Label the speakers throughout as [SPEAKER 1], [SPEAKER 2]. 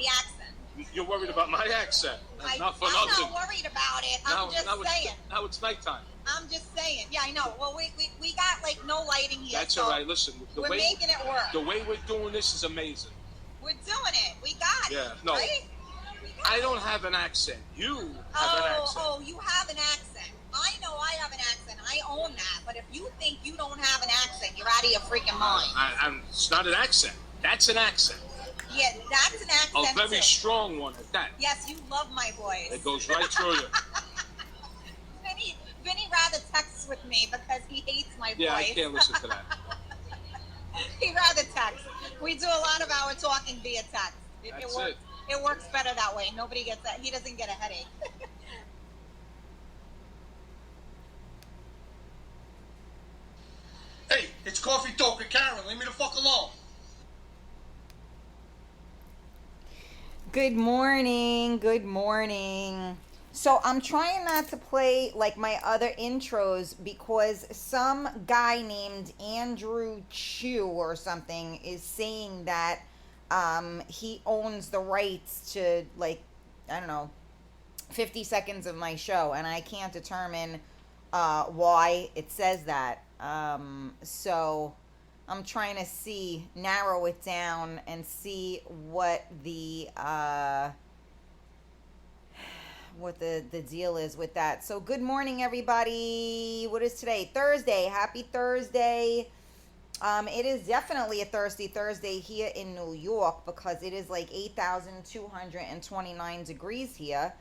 [SPEAKER 1] The accent.
[SPEAKER 2] You're worried about my accent.
[SPEAKER 1] I'm
[SPEAKER 2] not
[SPEAKER 1] worried about it. I'm just saying.
[SPEAKER 2] Now it's nighttime.
[SPEAKER 1] I'm just saying. Yeah, I know. Well, we got like no lighting here.
[SPEAKER 2] That's
[SPEAKER 1] so
[SPEAKER 2] all right. Listen,
[SPEAKER 1] we're making it work.
[SPEAKER 2] The way we're doing this is amazing.
[SPEAKER 1] We're doing it. We got it.
[SPEAKER 2] Yeah. No.
[SPEAKER 1] Right?
[SPEAKER 2] I don't have an accent. You have an accent.
[SPEAKER 1] Oh, you have an accent. I know I have an accent. I own that. But if you think you don't have an accent, you're out of your freaking mind.
[SPEAKER 2] It's not an accent. That's an accent.
[SPEAKER 1] Yeah, that's an accent.
[SPEAKER 2] A very strong one at that.
[SPEAKER 1] Yes, you love my voice.
[SPEAKER 2] It goes right through you.
[SPEAKER 1] Vinny rather texts with me because he hates my voice.
[SPEAKER 2] Yeah, I can't listen to that.
[SPEAKER 1] He rather texts. We do a lot of our talking via text. It works better that way. Nobody gets that. He doesn't get a headache.
[SPEAKER 3] Hey, it's Coffee Talk with Karen. Leave me the fuck alone.
[SPEAKER 4] Good morning. Good morning. So I'm trying not to play like my other intros because some guy named Andrew Chu or something is saying that he owns the rights to, like, I don't know, 50 seconds of my show, and I can't determine why it says that. So I'm trying to narrow it down and see what the deal is with that. So good morning, everybody. What is today? Thursday. Happy Thursday. It is definitely a thirsty Thursday here in New York because it is like 8,229 degrees here.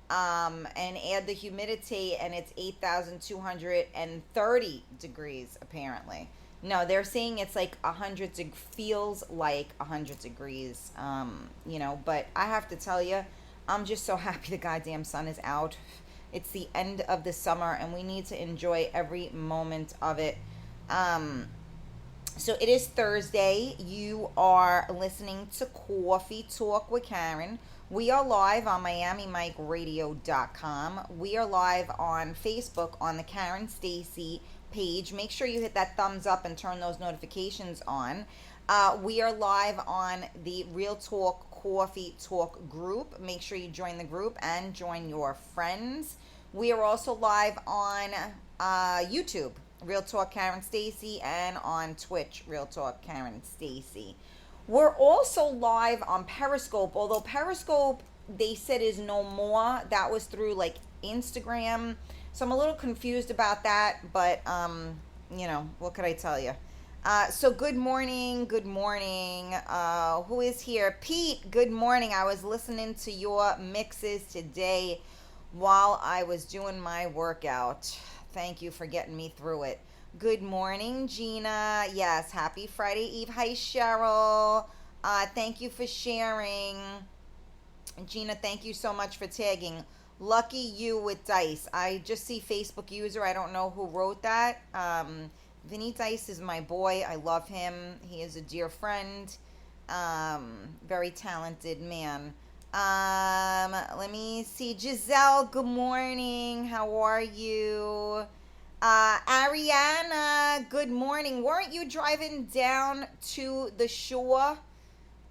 [SPEAKER 4] And add the humidity and it's 8,230 degrees apparently. No, they're saying it's like 100, feels like 100 degrees, but I have to tell you, I'm just so happy the goddamn sun is out. It's the end of the summer and we need to enjoy every moment of it. So it is Thursday. You are listening to Coffee Talk with Karen. We are live on MiamiMikeRadio.com. We are live on Facebook on the Karen Stacy page. Make sure you hit that thumbs up and turn those notifications on. We are live on the Real Talk Coffee Talk group. Make sure you join the group and join your friends. We are also live on YouTube, Real Talk Karen Stacy, and on Twitch, Real Talk Karen Stacy. We're also live on Periscope, although Periscope, they said, is no more. That was through, like, Instagram. So I'm a little confused about that, but, what could I tell you? So good morning, good morning. Who is here? Pete, good morning. I was listening to your mixes today while I was doing my workout. Thank you for getting me through it. Good morning, Gina. Yes, happy Friday Eve. Hi, Cheryl. Thank you for sharing. Gina, thank you so much for tagging. Lucky you with Dice. I just see Facebook user. I don't know who wrote that. Vinny Dice is my boy. I love him. He is a dear friend. Very talented man. Let me see. Giselle, good morning. How are you? Ariana, good morning. Weren't you driving down to the shore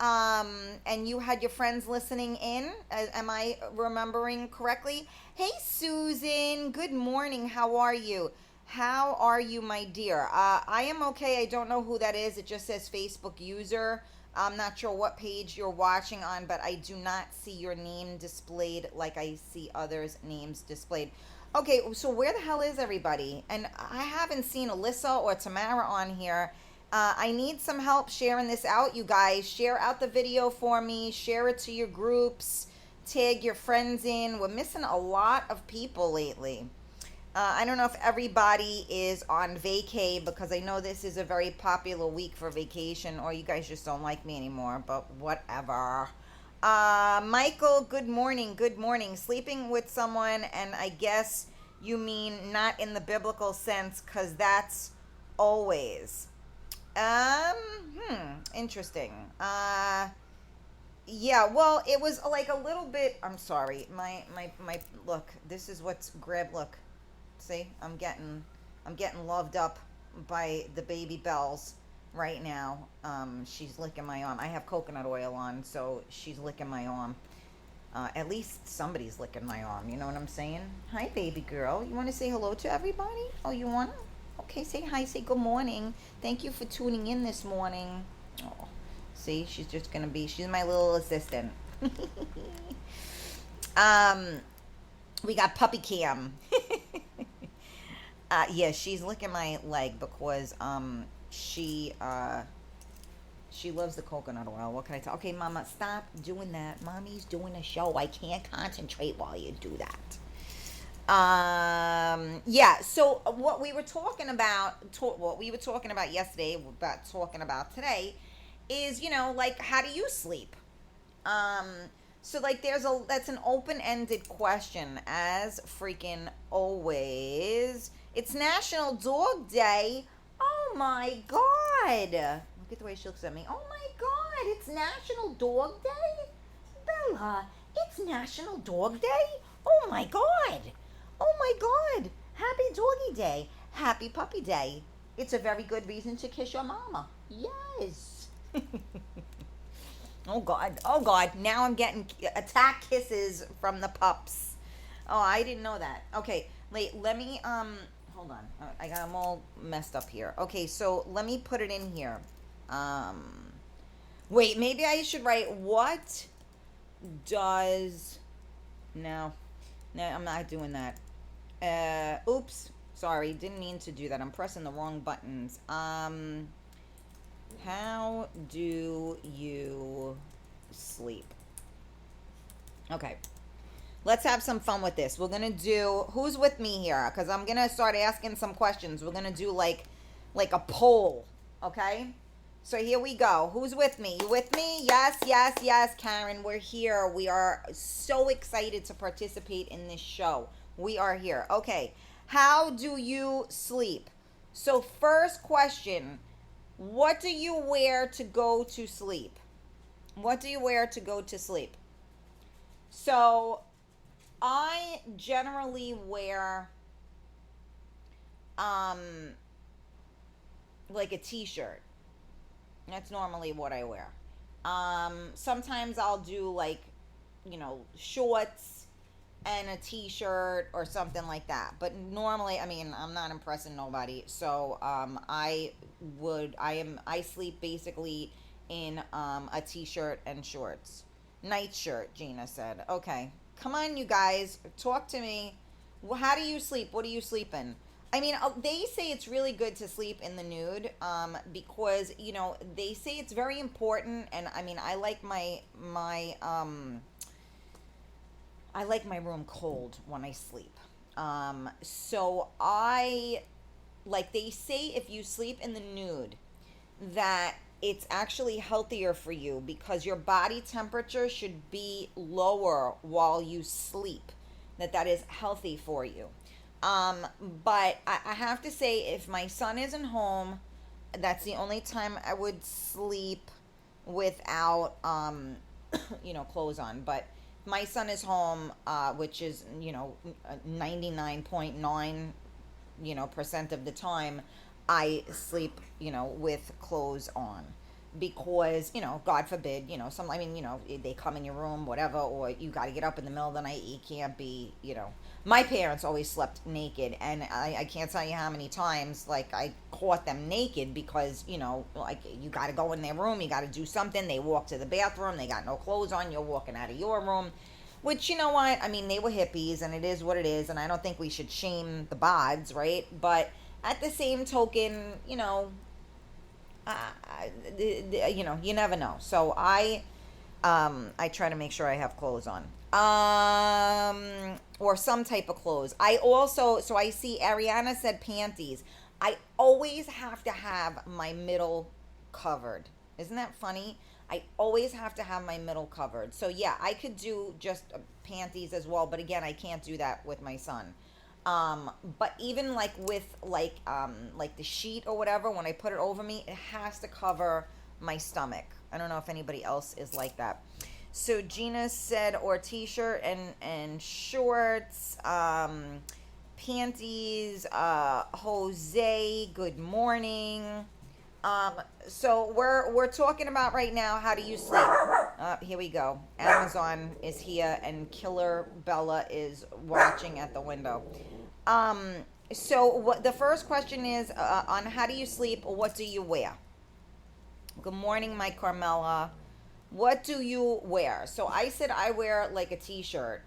[SPEAKER 4] and you had your friends listening in? Am I remembering correctly? Hey, Susan, good morning. How are you? How are you, my dear? I am okay. I don't know who that is. It just says Facebook user. I'm not sure what page you're watching on, but I do not see your name displayed like I see others' names displayed. Okay, so where the hell is everybody? And I haven't seen Alyssa or Tamara on here. I need some help sharing this out, you guys. Share out the video for me. Share it to your groups. Tag your friends in. We're missing a lot of people lately. I don't know if everybody is on vacay because I know this is a very popular week for vacation, or you guys just don't like me anymore, but whatever. Michael, good morning. Good morning. Sleeping with someone, and I guess you mean not in the biblical sense, because that's always. Interesting. Yeah, well, it was like a little bit, I'm sorry. My look, this is what's look. See, I'm getting loved up by the baby bells. right now. She's licking my arm. I have coconut oil on, so she's licking my arm. At least somebody's licking my arm. You know what I'm saying? Hi, baby girl. You want to say hello to everybody? Oh, you want to? Okay, say hi. Say good morning. Thank you for tuning in this morning. Oh, see, she's just going to be, she's my little assistant. We got puppy cam. Yeah, she's licking my leg because she loves the coconut oil. What can I tell? Okay, Mama, stop doing that. Mommy's doing a show. I can't concentrate while you do that. Yeah. So what we were talking about, yesterday, about talking about today, is like how do you sleep? Um, so like that's an open-ended question as freaking always. It's National Dog Day. Oh my God. Look at the way she looks at me. Oh my God, it's National Dog Day? Bella, it's National Dog Day? Oh my God. Oh my God. Happy Doggy Day. Happy Puppy Day. It's a very good reason to kiss your mama. Yes. Oh God. Oh God. Now I'm getting attack kisses from the pups. Oh, I didn't know that. Okay. Let me, hold on. I got them all messed up here. Okay, so let me put it in here. Wait, maybe I should write what does, no, I'm not doing that. Oops, sorry, didn't mean to do that. I'm pressing the wrong buttons. How do you sleep? Okay. Let's have some fun with this. We're going to do, who's with me here? Because I'm going to start asking some questions. We're going to do like a poll, okay? So here we go. Who's with me? You with me? Yes, yes, yes, Karen. We're here. We are so excited to participate in this show. We are here. Okay. How do you sleep? So first question, what do you wear to go to sleep? What do you wear to go to sleep? So I generally wear like a t-shirt. That's normally what I wear. Sometimes I'll do like, shorts and a t-shirt or something like that. But normally, I mean, I'm not impressing nobody. So I sleep basically in a t-shirt and shorts. Night shirt, Gina said. Okay. Come on, you guys. Talk to me. How do you sleep? What do you sleep in? I mean, they say it's really good to sleep in the nude because, they say it's very important. And, I mean, I like my room cold when I sleep. So they say if you sleep in the nude, that it's actually healthier for you because your body temperature should be lower while you sleep. That is healthy for you. But I have to say, if my son isn't home, that's the only time I would sleep without, clothes on. But my son is home, which is, 99.9, percent of the time, I sleep, with clothes on. Because, God forbid, they come in your room, whatever, or you got to get up in the middle of the night. You can't be, My parents always slept naked, and I can't tell you how many times, I caught them naked because, you got to go in their room, you got to do something. They walk to the bathroom, they got no clothes on, you're walking out of your room. Which, you know what, I mean, they were hippies, and it is what it is, and I don't think we should shame the bods, right? But at the same token, you never know. So I try to make sure I have clothes on, or some type of clothes. So I see Ariana said panties. I always have to have my middle covered. Isn't that funny? I always have to have my middle covered. So yeah, I could do just panties as well, but again, I can't do that with my son. But even with the sheet or whatever, when I put it over me, it has to cover my stomach. I don't know if anybody else is like that. So Gina said, or t-shirt and shorts, panties. Jose, good morning. So we're talking about right now, how do you sleep? Here we go. Amazon is here and Killer Bella is watching at the window. So what the first question is on how do you sleep? What do you wear? Good morning, my Carmela. What do you wear? So I said I wear like a t-shirt.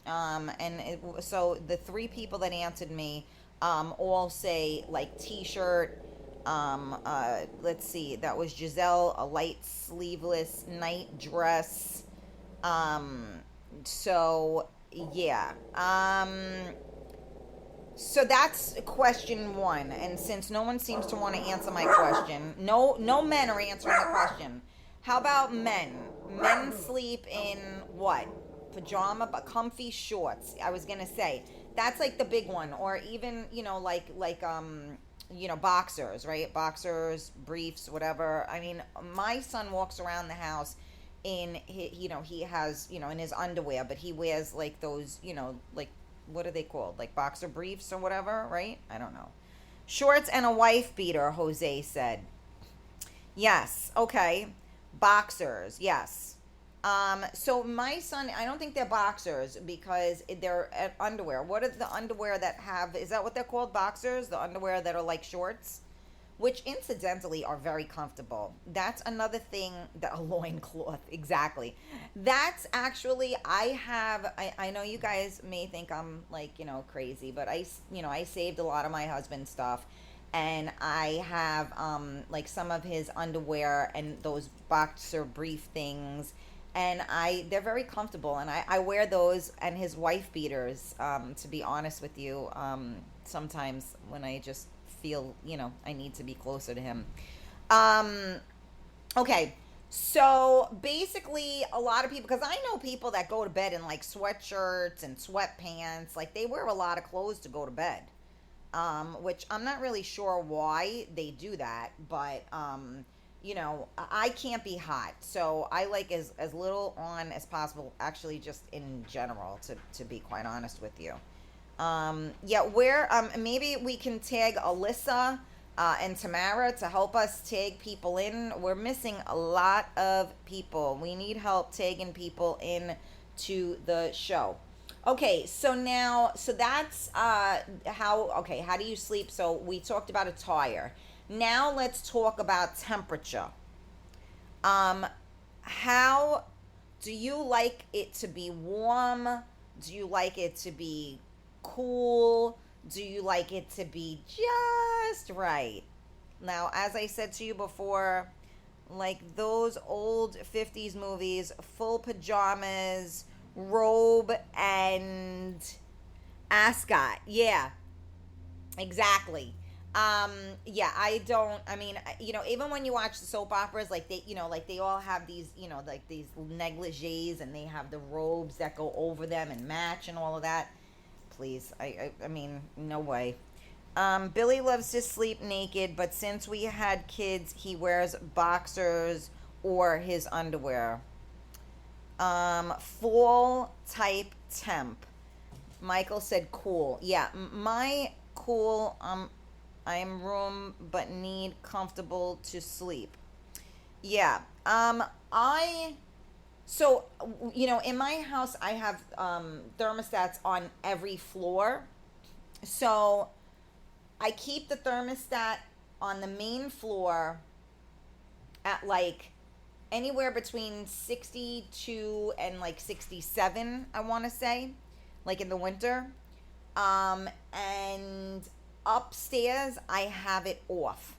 [SPEAKER 4] So the three people that answered me all say like t-shirt. Let's see, that was Giselle, a light sleeveless night dress. So yeah. So that's question one. And since no one seems to want to answer my question, no men are answering the question. How about men? Men sleep in what? Pajama, but comfy shorts. I was gonna say that's like the big one, or even boxers, right? Boxers, briefs, whatever. I mean, my son walks around the house in he has in his underwear, but he wears like those like, what are they called, like boxer briefs or whatever, right? I don't know. Shorts and a wife beater, Jose said. Yes, okay. Boxers, yes. So my son, I don't think they're boxers because they're underwear. What are the underwear that have, is that what they're called, boxers? The underwear that are like shorts? Which incidentally are very comfortable. That's another thing, a loincloth, exactly. That's actually, I know you guys may think I'm like, crazy, but I saved a lot of my husband's stuff. And I have like some of his underwear and those boxer brief things, and they're very comfortable, and I wear those and his wife beaters, to be honest with you, sometimes when I just feel I need to be closer to him. Okay, so basically a lot of people, because I know people that go to bed in like sweatshirts and sweatpants, like they wear a lot of clothes to go to bed, which I'm not really sure why they do that, but I can't be hot, so I like as little on as possible, actually, just in general, to be quite honest with you. Maybe we can tag Alyssa and Tamara to help us tag people in. We're missing a lot of people. We need help tagging people in to the show. Okay, so that's how do you sleep? So we talked about attire. Now let's talk about temperature. How do you like it to be warm? Do you like it to be cool? Do you like it to be just right? Now, as I said to you before, like those old 50s movies, full pajamas, robe, and ascot. Yeah, exactly. Even when you watch the soap operas, like they all have these, like these negligees, and they have the robes that go over them and match and all of that. Please, I mean, no way. Billy loves to sleep naked, but since we had kids, he wears boxers or his underwear. Fall type temp. Michael said cool. Yeah, my cool, I'm room but need comfortable to sleep. Yeah. In my house I have thermostats on every floor. So I keep the thermostat on the main floor at like anywhere between 62 and like 67, I want to say, like in the winter. And upstairs I have it off.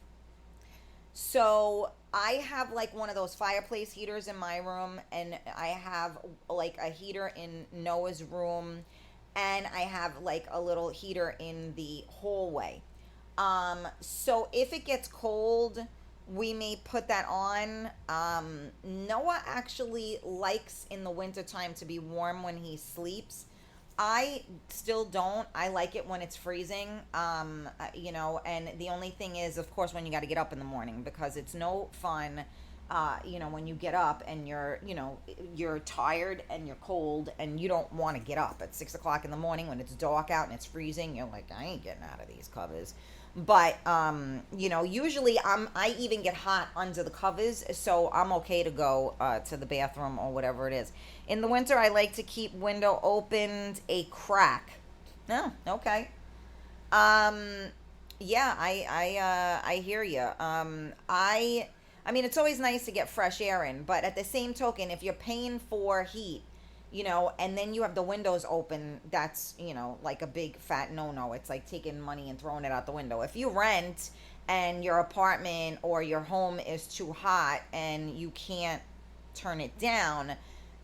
[SPEAKER 4] So I have like one of those fireplace heaters in my room, and I have like a heater in Noah's room, and I have like a little heater in the hallway. So if it gets cold, we may put that on. Noah actually likes in the wintertime to be warm when he sleeps. I still don't. I like it when it's freezing, and the only thing is, of course, when you got to get up in the morning, because it's no fun, when you get up and you're tired and you're cold and you don't want to get up at 6 o'clock in the morning when it's dark out and it's freezing. You're like, I ain't getting out of these covers. But usually I even get hot under the covers, so I'm okay to go to the bathroom or whatever it is. In the winter, I like to keep window opened a crack. No, okay. Um, yeah, I hear you. I mean, it's always nice to get fresh air in, but at the same token, if you're paying for heat, and then you have the windows open, that's, like a big fat no-no. It's like taking money and throwing it out the window. If you rent and your apartment or your home is too hot and you can't turn it down,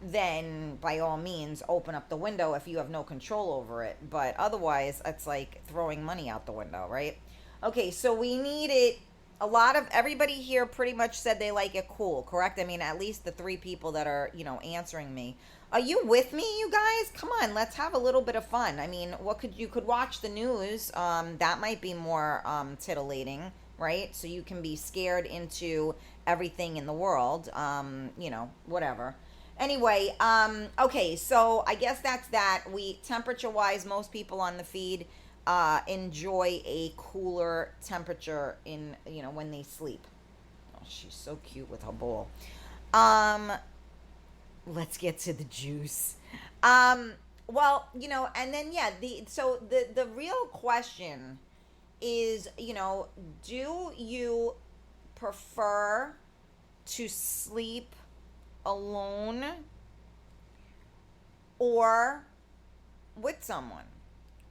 [SPEAKER 4] then by all means open up the window if you have no control over it. But otherwise, it's like throwing money out the window, right? Okay, so we need it. A lot of everybody here pretty much said they like it cool, correct? I mean, at least the 3 people that are, answering me. Are you with me, you guys? Come on, let's have a little bit of fun. I mean, you could watch the news. That might be more titillating, right? So you can be scared into everything in the world. Whatever. Anyway, okay, so I guess that's that. Temperature wise, most people on the feed enjoy a cooler temperature in, when they sleep. Oh, she's so cute with her bowl. Let's get to the juice. Well, and then yeah, the real question is, do you prefer to sleep alone or with someone?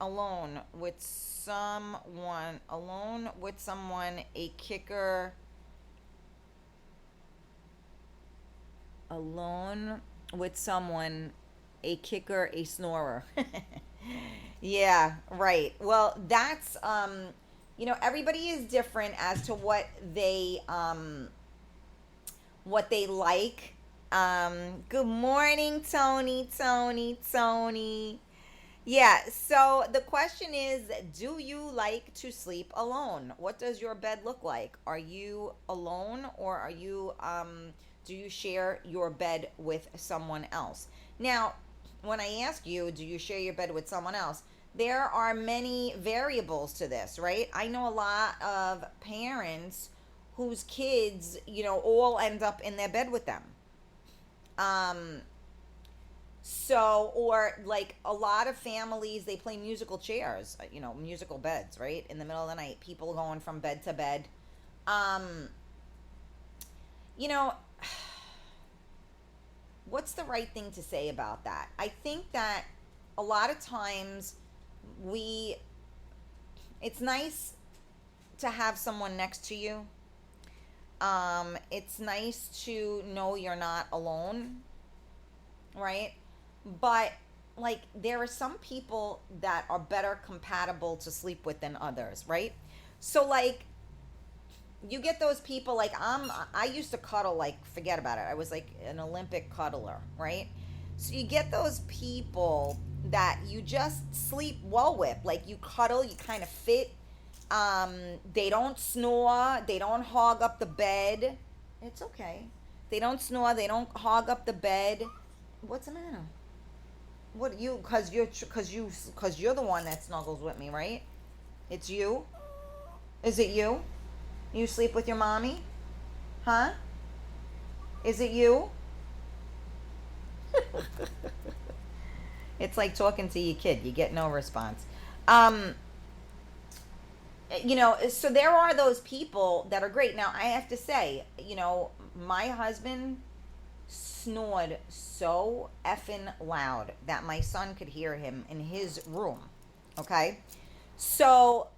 [SPEAKER 4] Alone with someone, a kicker. Alone with someone, a kicker, a snorer. Yeah, right. Well, that's everybody is different as to what they like. Good morning, Tony. Yeah, so the question is, do you like to sleep alone? What does your bed look like? Are you alone, or are you do you share your bed with someone else? Now, when I ask you, do you share your bed with someone else? There are many variables to this, right? I know a lot of parents whose kids, all end up in their bed with them. Or like a lot of families, they play musical chairs, musical beds, right? In the middle of the night, people going from bed to bed. What's the right thing to say about that? I think that a lot of times it's nice to have someone next to you. It's nice to know you're not alone, right? But like, there are some people that are better compatible to sleep with than others, right? So like, you get those people, like I used to cuddle, like, forget about it. I was like an Olympic cuddler, right? So you get those people that you just sleep well with, like you cuddle, you kind of fit. They don't snore, they don't hog up the bed. It's okay. They don't snore, they don't hog up the bed. What's the matter? What, you, cause you're the one that snuggles with me, right? It's you? Is it you? You sleep with your mommy? Huh? Is it you? It's like talking to your kid. You get no response. So there are those people that are great. Now, I have to say, my husband snored so effing loud that my son could hear him in his room. Okay? So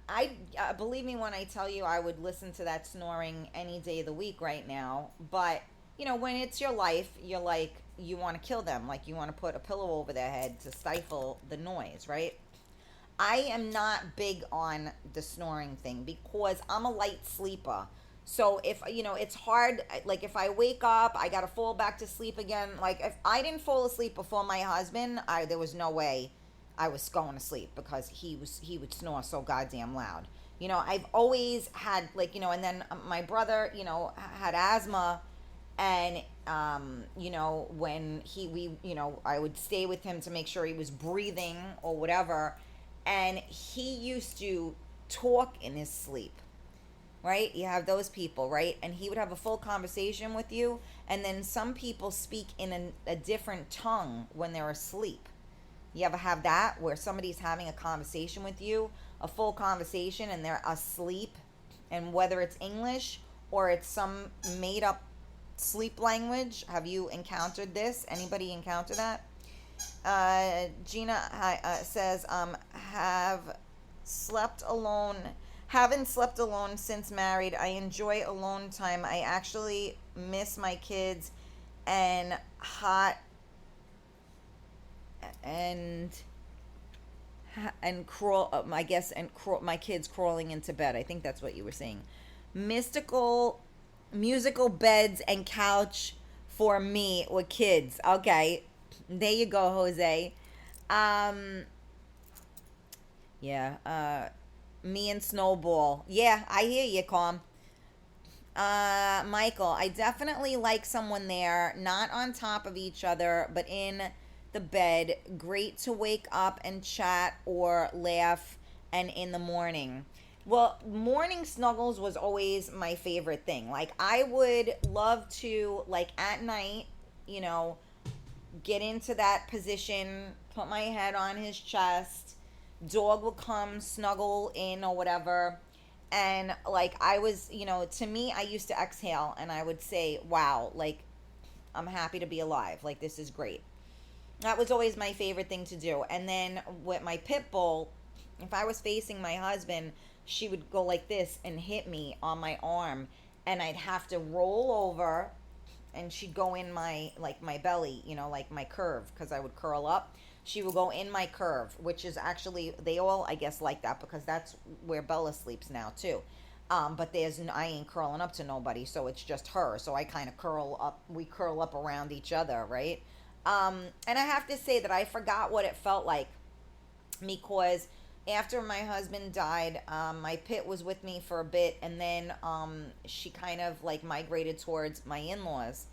[SPEAKER 4] I believe me when I tell you, I would listen to that snoring any day of the week right now. But when it's your life, you're like, you want to kill them, like you want to put a pillow over their head to stifle the noise, right? I am not big on the snoring thing because I'm a light sleeper. So if it's hard, like if I wake up, I gotta fall back to sleep again. Like if I didn't fall asleep before my husband, there was no way I was going to sleep, because he would snore so goddamn loud. I've always had, like, and then my brother, had asthma, and when I would stay with him to make sure he was breathing or whatever, and he used to talk in his sleep, right? You have those people, right? And he would have a full conversation with you, and then some people speak in a different tongue when they're asleep. You ever have that where somebody's having a conversation with you, a full conversation, and they're asleep, and whether it's English or it's some made up sleep language? Have you encountered this? Anybody encounter that? Gina says, have slept alone. Haven't slept alone since married. I enjoy alone time. I actually miss my kids and hot and crawl. I guess my kids crawling into bed. I think that's what you were saying. Musical beds and couch for me with kids. Okay, there you go, Jose. Yeah. Me and Snowball. Yeah, I hear you, Calm. Michael, I definitely like someone there, not on top of each other, but in the bed. Great to wake up and chat or laugh, and in the morning. Well, morning snuggles was always my favorite thing. Like, I would love to, like, at night, get into that position, put my head on his chest. Dog will come, snuggle in or whatever. And, like, I was, to me, I used to exhale and I would say, wow, like, I'm happy to be alive. Like, this is great. That was always my favorite thing to do. And then with my pit bull, if I was facing my husband, she would go like this and hit me on my arm, and I'd have to roll over, and she'd go in my belly, like my curve, because I would curl up. She would go in my curve, which is actually, they all, I guess, like that, because that's where Bella sleeps now too. But I ain't curling up to nobody, so it's just her. So I kind of curl up. We curl up around each other, right? And I have to say that I forgot what it felt like, because after my husband died, my pit was with me for a bit, and then she kind of like migrated towards my in-laws.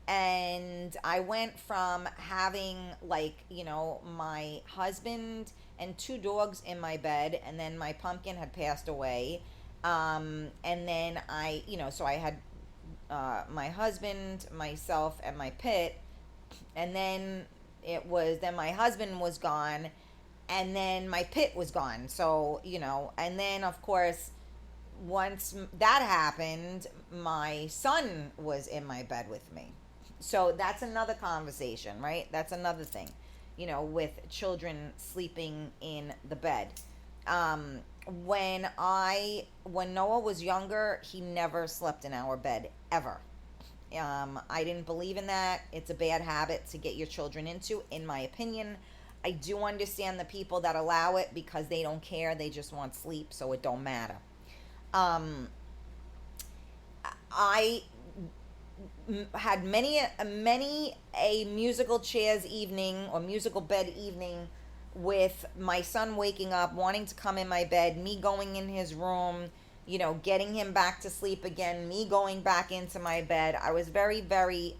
[SPEAKER 4] And I went from having my husband and 2 dogs in my bed, and then my pumpkin had passed away. And then so I had my husband, myself, and my pit. And then my husband was gone, and then my pit was gone. So, and then of course, once that happened, my son was in my bed with me. So that's another conversation, right? That's another thing, with children sleeping in the bed. When Noah was younger, he never slept in our bed, ever. I didn't believe in that. It's a bad habit to get your children into, in my opinion. I do understand the people that allow it because they don't care. They just want sleep, so it don't matter. I had many a musical chairs evening or musical bed evening with my son waking up, wanting to come in my bed, me going in his room, getting him back to sleep again, me going back into my bed. I was very, very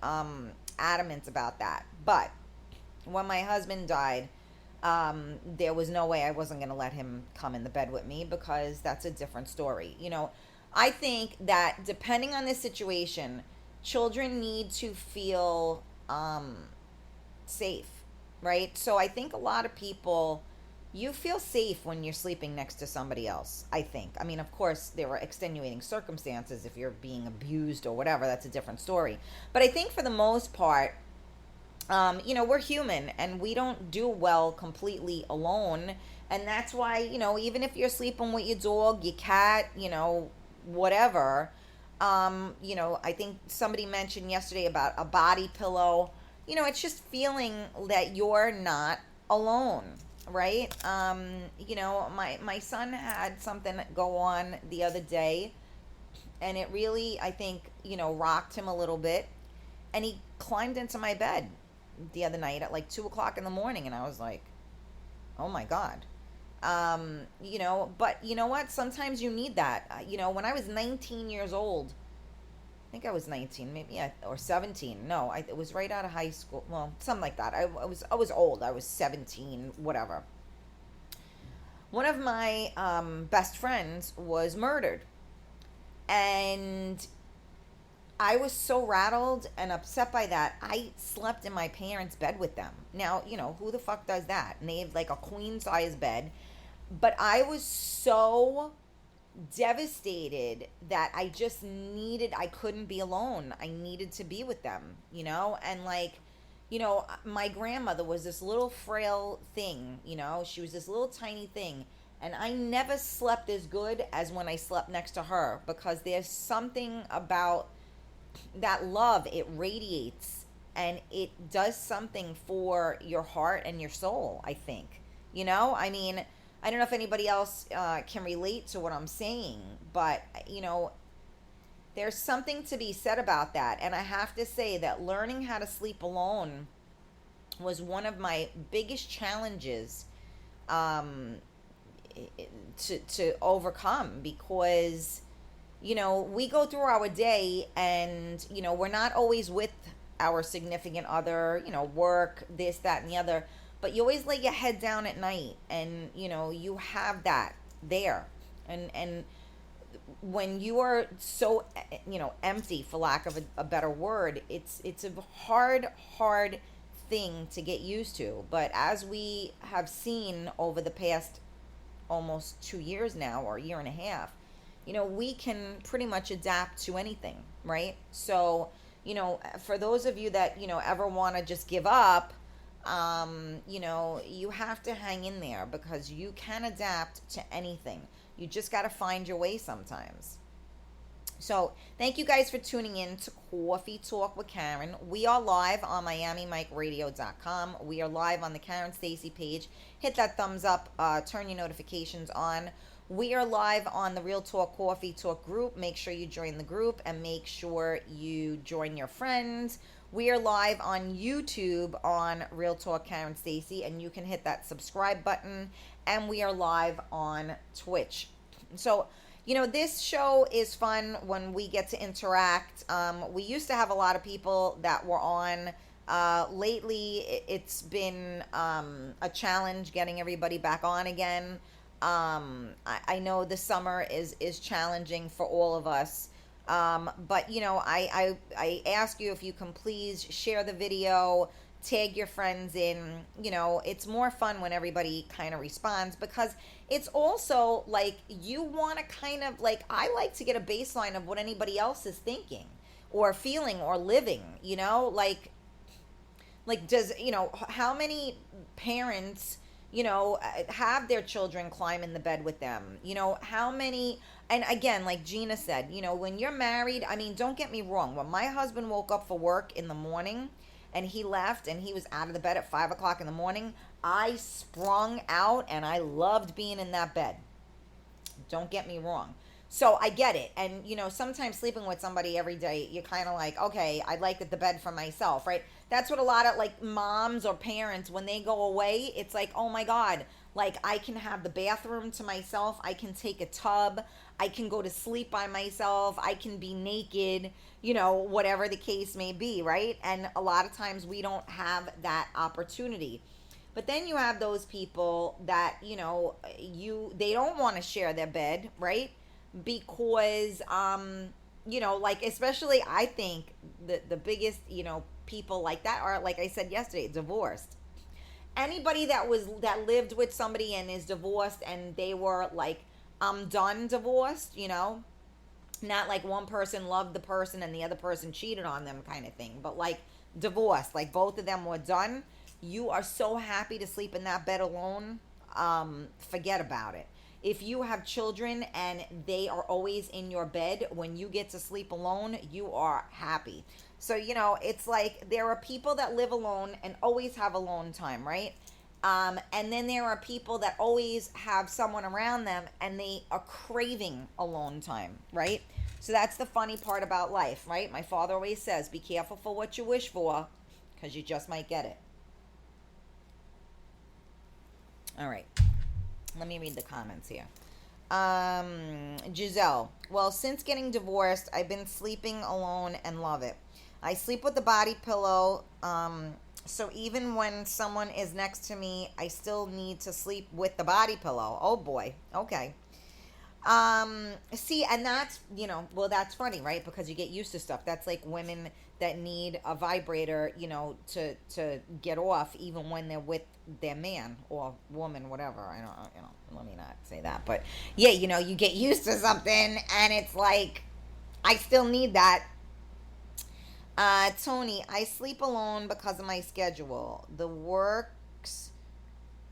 [SPEAKER 4] adamant about that. But when my husband died, there was no way I wasn't going to let him come in the bed with me, because that's a different story. I think that depending on the situation, children need to feel safe, right? So I think a lot of people, you feel safe when you're sleeping next to somebody else, I think. I mean, of course, there are extenuating circumstances. If you're being abused or whatever, that's a different story. But I think for the most part, we're human, and we don't do well completely alone. And that's why, even if you're sleeping with your dog, your cat, whatever, I think somebody mentioned yesterday about a body pillow. It's just feeling that you're not alone, right? My son had something go on the other day, and it really, I think, rocked him a little bit. And he climbed into my bed the other night at like 2:00 in the morning, and I was like, oh my God. But you know what? Sometimes you need that. When I was 19 years old, I think I was 19, maybe, yeah, or 17. No, it was right out of high school. Well, something like that. I was old. I was 17, whatever. one of my best friends was murdered. And I was so rattled and upset by that. I slept in my parents' bed with them. Now, who the fuck does that? And they have like a queen size bed. But I was so devastated that I couldn't be alone. I needed to be with them, And my grandmother was this little frail thing, She was this little tiny thing. And I never slept as good as when I slept next to her, because there's something about that love. It radiates and it does something for your heart and your soul, I think. I mean, I don't know if anybody else can relate to what I'm saying, but, there's something to be said about that. And I have to say that learning how to sleep alone was one of my biggest challenges to overcome, because we go through our day and we're not always with our significant other, work, this, that, and the other, but you always lay your head down at night and you have that there. And when you are so empty, for lack of a better word, it's a hard thing to get used to. But as we have seen over the past almost 2 years now, or a year and a half, we can pretty much adapt to anything, right? So, for those of you that, ever want to just give up, you have to hang in there, because you can adapt to anything. You just got to find your way sometimes. So, thank you guys for tuning in to Coffee Talk with Karen. We are live on MiamiMikeRadio.com. We are live on the Karen Stacy page. Hit that thumbs up. Turn your notifications on. We are live on the Real Talk Coffee Talk group. Make sure you join the group and make sure you join your friends. We are live on YouTube on Real Talk Karen Stacy, and you can hit that subscribe button. And we are live on Twitch. So, this show is fun when we get to interact. We used to have a lot of people that were on. Lately, it's been a challenge getting everybody back on again. I know the summer is challenging for all of us. But, I ask you if you can please share the video, tag your friends in. It's more fun when everybody kind of responds, because it's also like you want to kind of I like to get a baseline of what anybody else is thinking or feeling or living, does, how many parents, have their children climb in the bed with them, how many. And again, like Gina said, when you're married, I mean, don't get me wrong. When my husband woke up for work in the morning and he left and he was out of the bed at 5 o'clock in the morning, I sprung out and I loved being in that bed. Don't get me wrong. So I get it. And, sometimes sleeping with somebody every day, you're kind of like, okay, I'd like the bed for myself, right? That's what a lot of moms or parents, when they go away, it's like, oh my God, I can have the bathroom to myself. I can take a tub. I can go to sleep by myself. I can be naked, whatever the case may be, right? And a lot of times we don't have that opportunity. But then you have those people that, they don't want to share their bed, right? Because, especially I think the biggest, people like that are, like I said yesterday, divorced. Anybody that lived with somebody and is divorced and they were like, I'm done divorced, not like one person loved the person and the other person cheated on them kind of thing, but divorced, both of them were done. You are so happy to sleep in that bed alone. Forget about it. If you have children and they are always in your bed, when you get to sleep alone, you are happy. So, it's there are people that live alone and always have alone time, right? And then there are people that always have someone around them and they are craving alone time, right? So that's the funny part about life, right? My father always says, be careful for what you wish for, because you just might get it. All right. Let me read the comments here. Giselle, well, since getting divorced, I've been sleeping alone and love it. I sleep with the body pillow. So even when someone is next to me, I still need to sleep with the body pillow. Oh boy. Okay. See, and that's, well, that's funny, right? Because you get used to stuff. That's like women that need a vibrator, to get off even when they're with their man or woman, whatever. I don't, let me not say that. But yeah, you get used to something and it's like, I still need that. Tony, I sleep alone because of my schedule.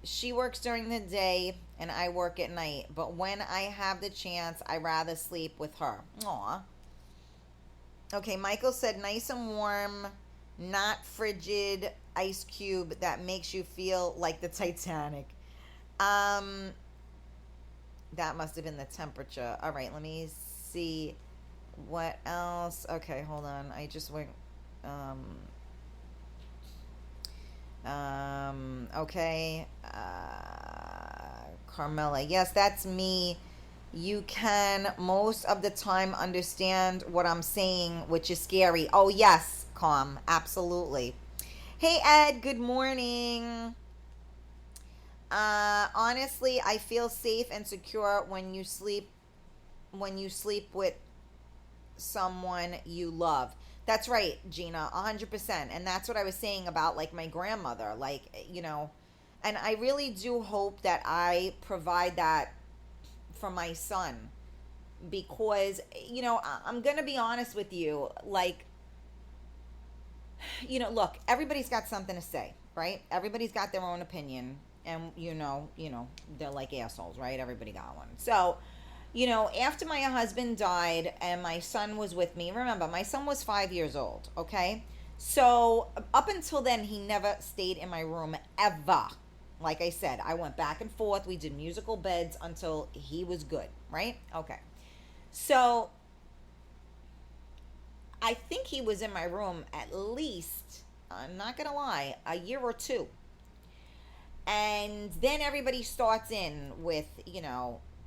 [SPEAKER 4] She works during the day and I work at night. But when I have the chance, I rather sleep with her. Aw. Okay, Michael said nice and warm, not frigid ice cube that makes you feel like the Titanic. Um, that must have been the temperature. All right, let me see what else. Okay, hold on. I just went. Okay. Carmela. Yes, that's me. You can most of the time understand what I'm saying, which is scary. Oh, yes, Calm. Absolutely. Hey, Ed. Good morning. Honestly, I feel safe and secure when you sleep with someone you love. That's right, Gina, 100%. And that's what I was saying about like my grandmother, like, and I really do hope that I provide that for my son because, I'm going to be honest with you, like, look, everybody's got something to say, right? Everybody's got their own opinion and they're like assholes, right? Everybody got one. So, after my husband died and my son was with me, remember, my son was 5 years old, okay? So, up until then, he never stayed in my room ever. Like I said, I went back and forth. We did musical beds until he was good, right? Okay. So, I think he was in my room at least, I'm not going to lie, a year or two. And then everybody starts in with,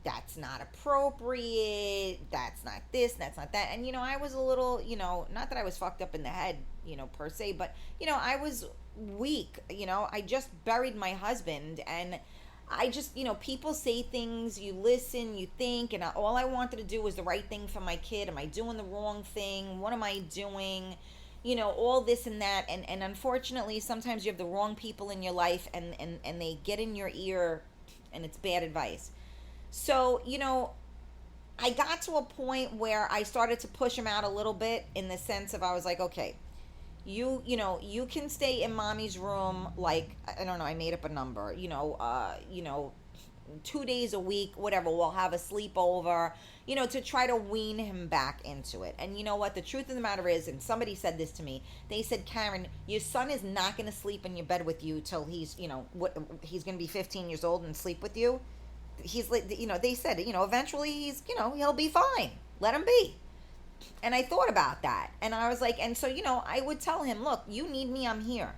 [SPEAKER 4] that's not appropriate, that's not this, that's not that. And, I was a little, not that I was fucked up in the head, per se, but, I was weak. I just buried my husband and I just, people say things, you listen, you think, and all I wanted to do was the right thing for my kid. Am I doing the wrong thing? What am I doing? All this and that. And unfortunately, sometimes you have the wrong people in your life and they get in your ear and it's bad advice. So, I got to a point where I started to push him out a little bit in the sense of I was like, okay, you can stay in mommy's room, like, I don't know, I made up a number, 2 days a week, whatever, we'll have a sleepover, to try to wean him back into it. And you know what? The truth of the matter is, and somebody said this to me, they said, Karen, your son is not going to sleep in your bed with you till he's, he's going to be 15 years old and sleep with you. He's like, they said, eventually he's, he'll be fine. Let him be. And I thought about that. And I was like, and so, I would tell him, look, you need me, I'm here.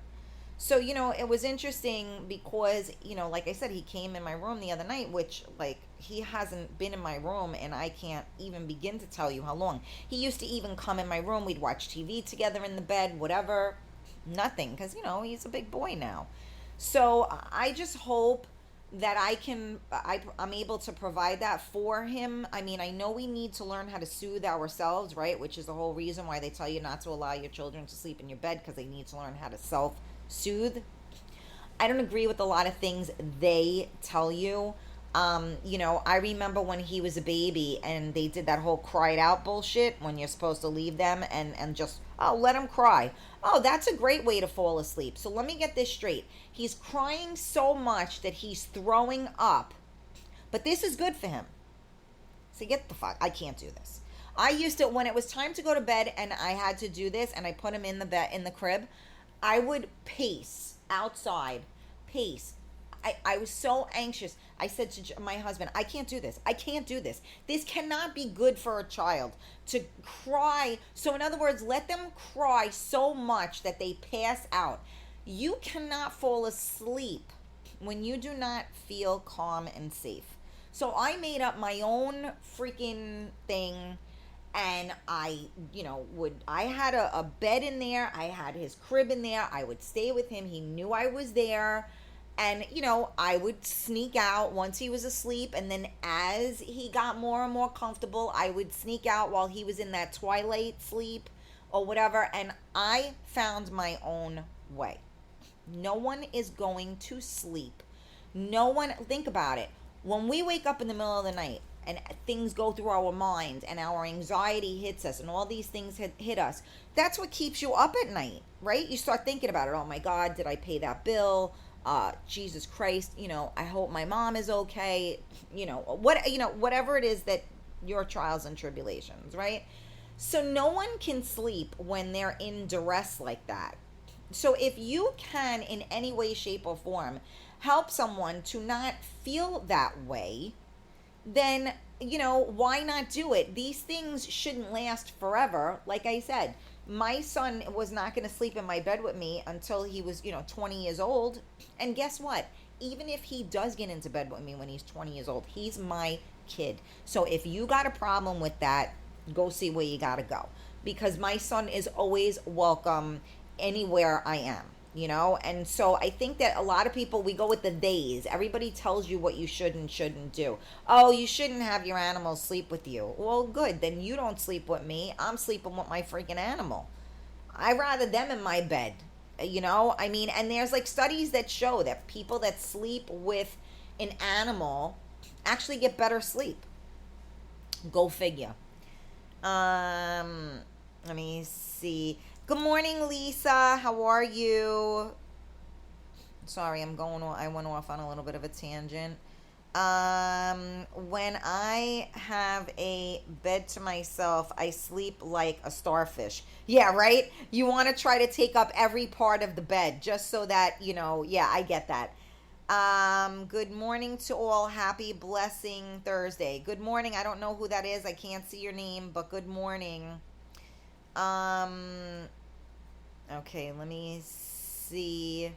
[SPEAKER 4] So, it was interesting because, like I said, he came in my room the other night, which, like, he hasn't been in my room, and I can't even begin to tell you how long. He used to even come in my room. We'd watch TV together in the bed, whatever. Nothing, because, he's a big boy now. So I just hope that I'm able to provide that for him. I mean, I know we need to learn how to soothe ourselves, right? Which is the whole reason why they tell you not to allow your children to sleep in your bed, because they need to learn how to self-soothe. I don't agree with a lot of things they tell you. I remember when he was a baby and they did that whole cried out bullshit when you're supposed to leave them and just, oh, let him cry. Oh, that's a great way to fall asleep. So let me get this straight. He's crying so much that he's throwing up, but this is good for him. So get the fuck, I can't do this. I used to, when it was time to go to bed and I had to do this and I put him in the bed, in the crib, I would pace outside, pace. I was so anxious. I said to my husband, I can't do this. I can't do this. This cannot be good for a child to cry. So in other words, let them cry so much that they pass out. You cannot fall asleep when you do not feel calm and safe. So I made up my own freaking thing. And I had a bed in there. I had his crib in there. I would stay with him. He knew I was there. And, I would sneak out once he was asleep. And then as he got more and more comfortable, I would sneak out while he was in that twilight sleep or whatever. And I found my own way. No one is going to sleep. No one, think about it. When we wake up in the middle of the night, and things go through our minds and our anxiety hits us and all these things hit us, that's what keeps you up at night, right? You start thinking about it. Oh my God, did I pay that bill? Jesus Christ, I hope my mom is okay. Whatever it is that your trials and tribulations, right? So no one can sleep when they're in duress like that. So if you can in any way, shape, or form help someone to not feel that way, then, why not do it? These things shouldn't last forever. Like I said, my son was not going to sleep in my bed with me until he was, 20 years old. And guess what? Even if he does get into bed with me when he's 20 years old, he's my kid. So if you got a problem with that, go see where you got to go. Because my son is always welcome anywhere I am. And so I think that a lot of people, we go with the days. Everybody tells you what you should and shouldn't do. Oh, you shouldn't have your animals sleep with you. Well, good. Then you don't sleep with me. I'm sleeping with my freaking animal. I'd rather them in my bed. And there's like studies that show that people that sleep with an animal actually get better sleep. Go figure. Let me see. Good morning, Lisa. How are you? Sorry, I went off on a little bit of a tangent. When I have a bed to myself, I sleep like a starfish. Yeah, right? You want to try to take up every part of the bed just so that, yeah, I get that. Good morning to all. Happy Blessing Thursday. Good morning. I don't know who that is. I can't see your name, but good morning. Okay, let me see.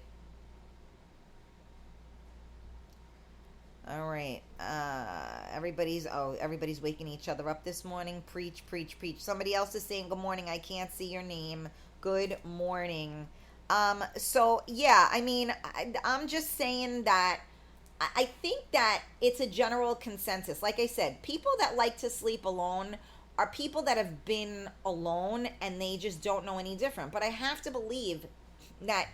[SPEAKER 4] All right. Everybody's waking each other up this morning. Preach, preach, preach. Somebody else is saying good morning. I can't see your name. Good morning. So yeah, I'm just saying that I think that it's a general consensus. Like I said, people that like to sleep alone are people that have been alone and they just don't know any different. But I have to believe that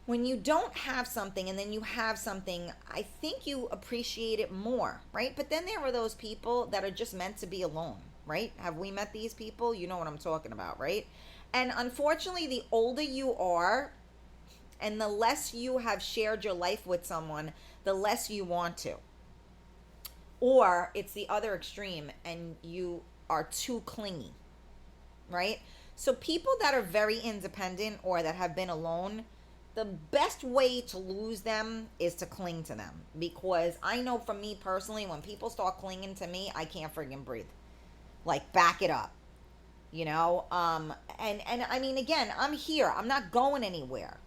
[SPEAKER 4] when you don't have something and then you have something, I think you appreciate it more, right? But then there are those people that are just meant to be alone, right? Have we met these people? You know what I'm talking about, right? And unfortunately, the older you are and the less you have shared your life with someone, the less you want to. Or it's the other extreme and you are too clingy, right? So people that are very independent or that have been alone, the best way to lose them is to cling to them. Because I know for me personally, when people start clinging to me, I can't friggin' breathe. Like, back it up, And again, I'm here. I'm not going anywhere.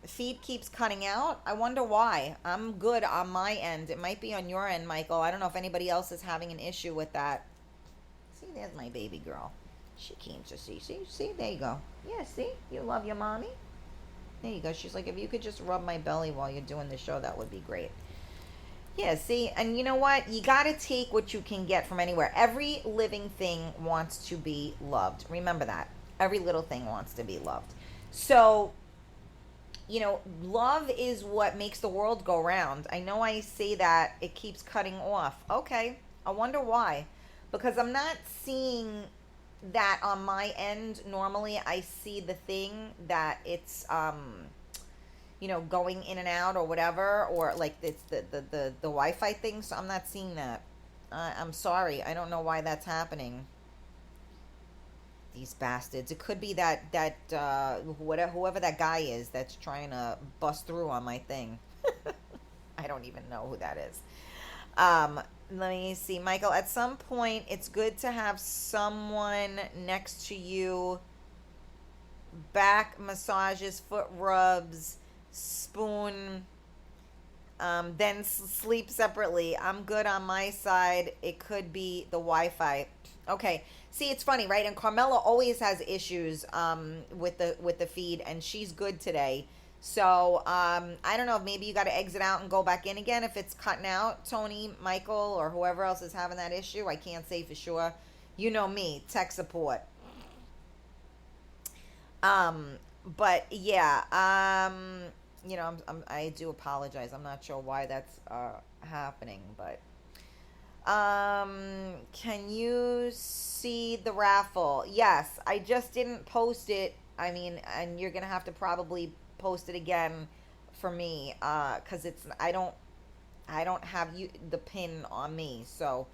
[SPEAKER 4] Feed keeps cutting out. I wonder why. I'm good on my end. It might be on your end, Michael. I don't know if anybody else is having an issue with that. See, there's my baby girl. She came to see. See, there you go. Yeah, see? You love your mommy? There you go. She's like, if you could just rub my belly while you're doing the show, that would be great. Yeah, see? And you know what? You got to take what you can get from anywhere. Every living thing wants to be loved. Remember that. Every little thing wants to be loved. So, love is what makes the world go round. I know I say that, it keeps cutting off. Okay, I wonder why. Because I'm not seeing that on my end. Normally I see the thing that it's, going in and out or whatever, or like it's the Wi-Fi thing, so I'm not seeing that. I'm sorry, I don't know why that's happening. These bastards. It could be that whoever that guy is that's trying to bust through on my thing. I don't even know who that is. Let me see, Michael. At some point, it's good to have someone next to you. Back massages, foot rubs, spoon. Then sleep separately. I'm good on my side. It could be the Wi-Fi. Okay. See, it's funny, right? And Carmela always has issues with the feed, and she's good today. So I don't know if maybe you got to exit out and go back in again if it's cutting out. Tony, Michael, or whoever else is having that issue. I can't say for sure. You know me, tech support. But yeah, I do apologize. I'm not sure why that's happening, but can you see the raffle? Yes, I just didn't post it. I mean, and you're gonna have to probably post it again for me, cause I don't have the pin on me. So,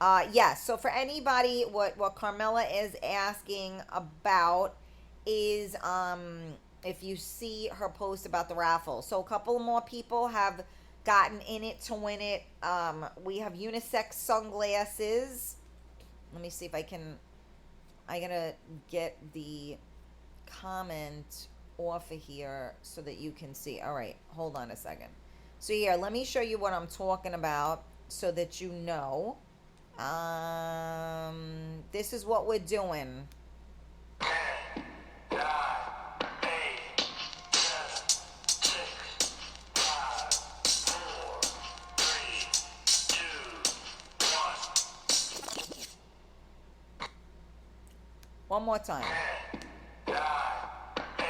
[SPEAKER 4] yes. So for anybody, what Carmela is asking about is if you see her post about the raffle. So a couple more people have gotten in it to win it. We have unisex sunglasses. Let me see if I gotta get the comment off of here so that you can see. All right, hold on a second. So here, let me show you what I'm talking about so that you know. This is what we're doing.
[SPEAKER 5] 9, 8, 7, 6, 5, 4, 3, 2, 1.
[SPEAKER 4] One more time.
[SPEAKER 5] 9, 8,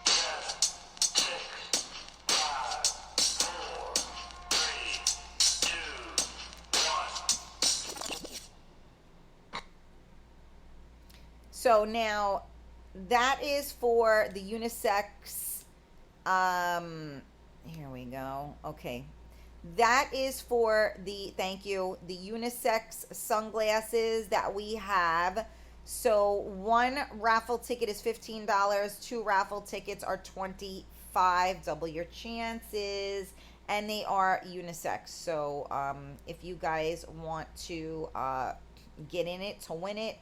[SPEAKER 5] 7, 6, 5, 4, 3, 2, 1.
[SPEAKER 4] So now that is for the unisex. Here we go. Okay. That is for the unisex sunglasses that we have. So one raffle ticket is $15. 2 raffle tickets are $25. Double your chances. And they are unisex. So if you guys want to get in it to win it,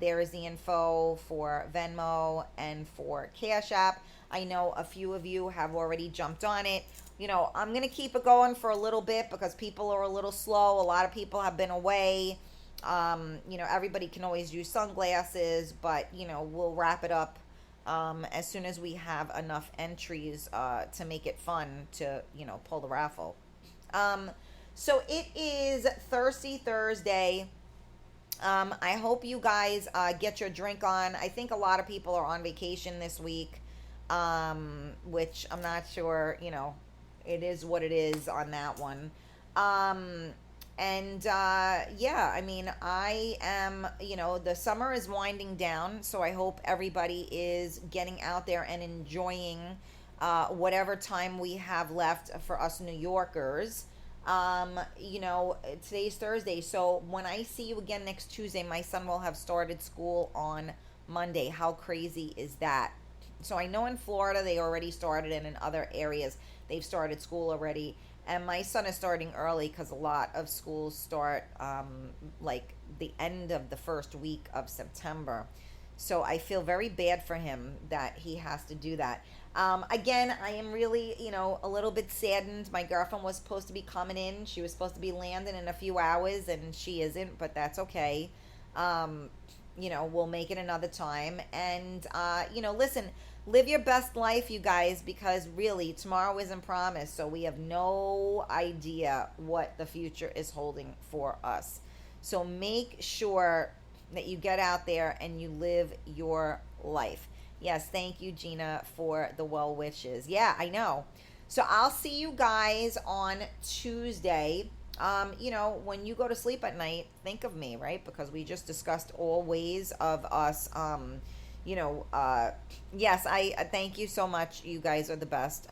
[SPEAKER 4] there is the info for Venmo and for Cash App. I know a few of you have already jumped on it. I'm going to keep it going for a little bit because people are a little slow. A lot of people have been away. Everybody can always use sunglasses, but, we'll wrap it up as soon as we have enough entries to make it fun to, pull the raffle. So it is Thirsty Thursday. I hope you guys get your drink on. I think a lot of people are on vacation this week, which I'm not sure, it is what it is on that one. Yeah, I mean, I am, the summer is winding down, so I hope everybody is getting out there and enjoying whatever time we have left for us New Yorkers. Today's Thursday, so when I see you again next Tuesday, my son will have started school on Monday. How crazy is that? So I know in Florida they already started, and in other areas they've started school already. And my son is starting early because a lot of schools start like the end of the first week of September. So I feel very bad for him that he has to do that. Again, I am really, a little bit saddened. My girlfriend was supposed to be coming in. She was supposed to be landing in a few hours, and she isn't, but that's okay. We'll make it another time. And, listen, live your best life, you guys, because really tomorrow isn't promised. So we have no idea what the future is holding for us. So make sure that you get out there and you live your life. Yes, thank you, Gina, for the well wishes. Yeah, I know. So I'll see you guys on Tuesday. When you go to sleep at night, think of me, right? Because we just discussed all ways of us, yes, I thank you so much. You guys are the best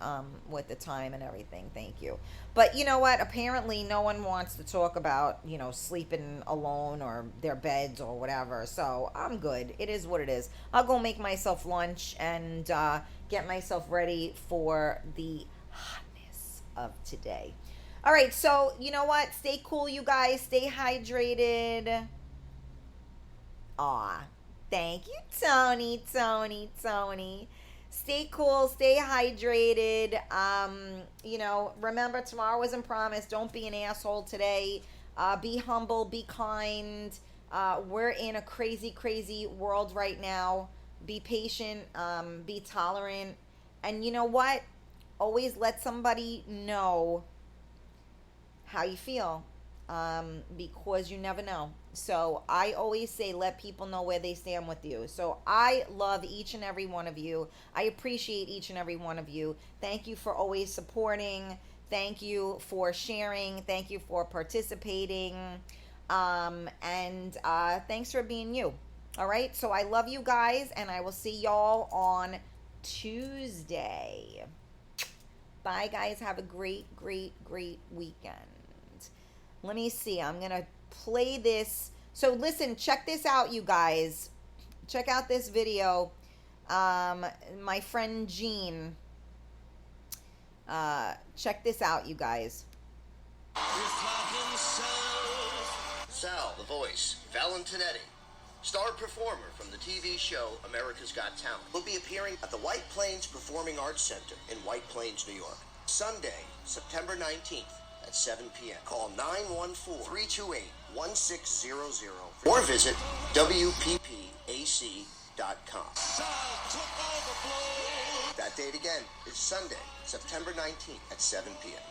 [SPEAKER 4] with the time and everything. Thank you. But you know what? Apparently no one wants to talk about, sleeping alone or their beds or whatever. So I'm good. It is what it is. I'll go make myself lunch and get myself ready for the hotness of today. All right. So you know what? Stay cool, you guys. Stay hydrated. Aw. Thank you, Tony. Stay cool, stay hydrated. You know, remember tomorrow isn't promised. Don't be an asshole today. Be humble, be kind. We're in a crazy, crazy world right now. Be patient, be tolerant. And you know what? Always let somebody know how you feel, because you never know. So I always say let people know where they stand with you. So I love each and every one of you. I appreciate each and every one of you. Thank you for always supporting. Thank you for sharing. Thank you for participating. And thanks for being you. All right. So I love you guys, and I will see y'all on Tuesday. Bye, guys. Have a great, great, great weekend. Let me see. I'm going to play this. So listen, check this out, you guys. Check out this video. My friend Jean. Check this out, you guys.
[SPEAKER 6] Sal, the voice, Valentinetti, star performer from the TV show America's Got Talent, will be appearing at the White Plains Performing Arts Center in White Plains, New York, Sunday, September 19th at 7 p.m. Call 914-328-1600 or visit WPPAC.com. That date again is Sunday, September 19th at 7 p.m.